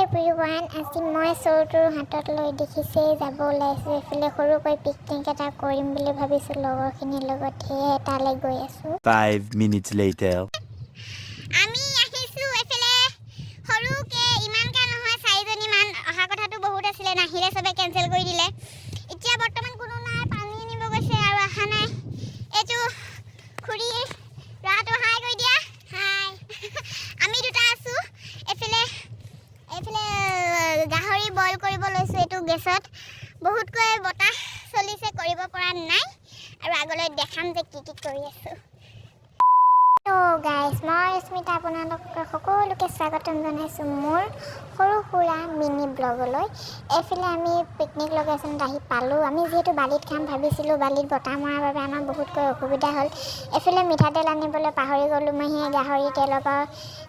Everyone, আজি মই চৰুটোৰ হাতত লৈ দেখিছেই যাব ওলাইছোঁ। এইফালে সৰুকৈ পিকনিক এটা কৰিম বুলি ভাবিছোঁ লগৰখিনিৰ লগত, সেয়ে তালৈ গৈ আছোঁ। 5 minutes later. আমি আহিছোঁ এইফালে সৰুকে, ইমানকৈ নহয়, 4জনীমান। অহা কথাটো বহুত আছিলে, নাহিলে চবে কেঞ্চেল কৰি দিলে। এতিয়া বৰ্তমান কোনো নাই, পানী আনিব গৈছে আৰু অহা নাই। এইটো খুৰী ল'ৰাটো হাই কৰি দিয়া, হাই। আমি দুটা আছোঁ। এইফালে গাহৰি বইল কৰিব লৈছোঁ এইটো গেছত। বহুতকৈ বতাহ চলিছে, কৰিব পৰা নাই আৰু আগলৈ দেখাম যে কি কি কৰি আছোঁ। গাইজ, মই স্মিতা আপোনালোকক সকলোকে স্বাগতম জনাইছোঁ মোৰ সৰু সুৰা মিনি ব্লগলৈ। এইফালে আমি পিকনিক লোকেশ্যনত আহি পালোঁ। আমি যিহেতু বালিত খাম ভাবিছিলোঁ, বালিত বতাহ মৰাৰ বাবে আমাৰ বহুতকৈ অসুবিধা হ'ল। এইফালে মিঠাতেল আনিবলৈ পাহৰি গ'লোঁ। মই সেই গাহৰি তেলৰ পৰা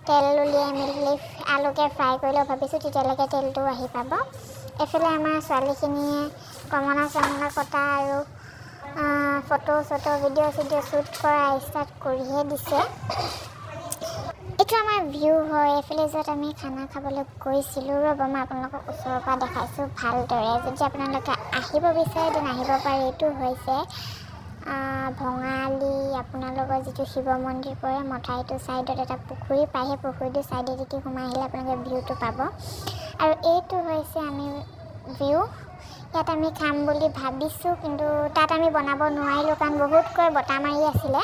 তেল উলিয়াই মেলি আলুকে ফ্ৰাই কৰি লওঁ ভাবিছোঁ, তেতিয়ালৈকে তেলটো আহি পাব। এইফালে আমাৰ ছোৱালীখিনিয়ে কমলা চমলা কটা আৰু ফটো ভিডিঅ' শ্বুট কৰা ষ্টাৰ্ট কৰিহে দিছে। এইটো আমাৰ ভিউ হয় এইফালে য'ত আমি খানা খাবলৈ গৈছিলোঁ। ৰ'ব, মই আপোনালোকক ওচৰৰ পৰা দেখাইছোঁ ভালদৰে। যদি আপোনালোকে আহিব বিচাৰে তেনে আহিব পাৰে। এইটো হৈছে ভঙালী, আপোনালোকৰ যিটো শিৱ মন্দিৰ পৰে মঠাইটো ছাইডত এটা পুখুৰী পায়। সেই পুখুৰীটোৰ ছাইডেদি সোমাই আহিলে আপোনালোকে ভিউটো পাব। আৰু এইটো হৈছে আমি ভিউ। ইয়াত আমি খাম বুলি ভাবিছোঁ, কিন্তু তাত আমি বনাব নোৱাৰিলোঁ কাৰণ বহুতকৈ বতাহ মাৰি আছিলে।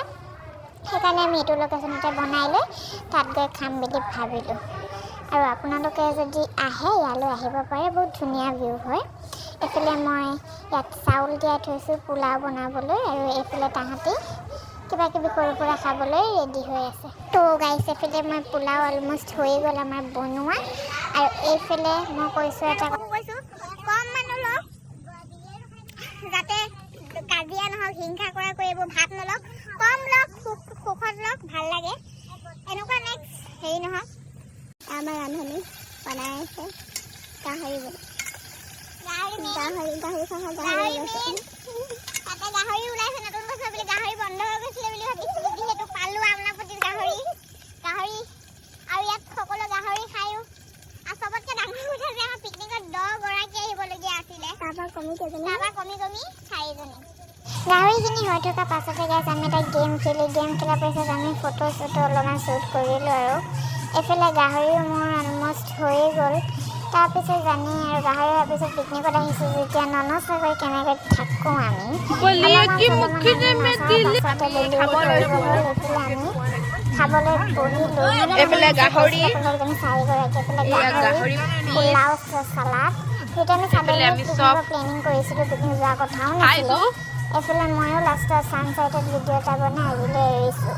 সেইকাৰণে আমি এইটো লোকেশ্যনতে বনাই লৈ তাত গৈ খাম বুলি ভাবিলোঁ। আৰু আপোনালোকে যদি আহে ইয়ালৈ আহিব পাৰে, বহুত ধুনীয়া ভিউ হয়। এইফালে মই ইয়াত চাউল তিয়াই থৈছোঁ পোলাও বনাবলৈ, আৰু এইফালে তাহাঁতি কিবা কিবি সৰু সুৰা খাবলৈ ৰেডি হৈ আছে। তো গাইছ, এইফালে মই পোলাও অলমষ্ট হৈ গ'ল আমাৰ বনোৱা। আৰু এইফালে মই কৈছোঁ এটা কম মানুহ লওক, যাতে কাজিয়া নহওক, হিংসা কৰাকৈ এইবোৰ ভাত নলওক, কম লওক, সুখত লওক, ভাল লাগে। এনেকুৱা নেক্সট হেৰি নহওক। আমাৰ ৰান্ধনি বনাই আছে গাহৰি তাতে গাহৰি ওলাইছে নতুন বছৰ বুলি। গাহৰি বন্ধ হৈ গৈছিলে বুলি ভাবিছিলোঁ, যিহেতু পালোঁ আপোনাৰ প্ৰতি গাহৰি। আৰু ইয়াত সকলো গাহৰি খায়ো। আৰু চবতকৈ ডাঙৰ কথা যে আমাৰ পিকনিকত 10 গৰাকী আহিবলগীয়া আছিলে, তাৰপৰা কমি 4জনী। গাহৰিখিনি হৈ থকা পাছতে গাইছ আমি এটা গেম খেলাৰ পাছত আমি ফটো অলপমান শ্বুট কৰিলোঁ। আৰু এইফালে গাহৰিও মোৰ অলমষ্ট হৈয়ে গ'ল। তাৰপিছত জানি আৰু গাহৰি হোৱাৰ পিছত পিকনিকত আহিছোঁ যেতিয়া ননচাকৈ কেনেকৈ থাকোঁ আমি। খাবলৈ বহিলোঁ। এইফালে গাহৰি, চাৰিগৰাকী পোলাও চালাড সেইটো আমি চাবলৈ প্লেনিং কৰিছিলোঁ, পিকনিক যোৱাৰ কথাও নাছিলে। এইফালে ময়ো লাষ্টত ছানছেটত ভিডিঅ' এটা বনাই আজিলৈ এৰিছোঁ।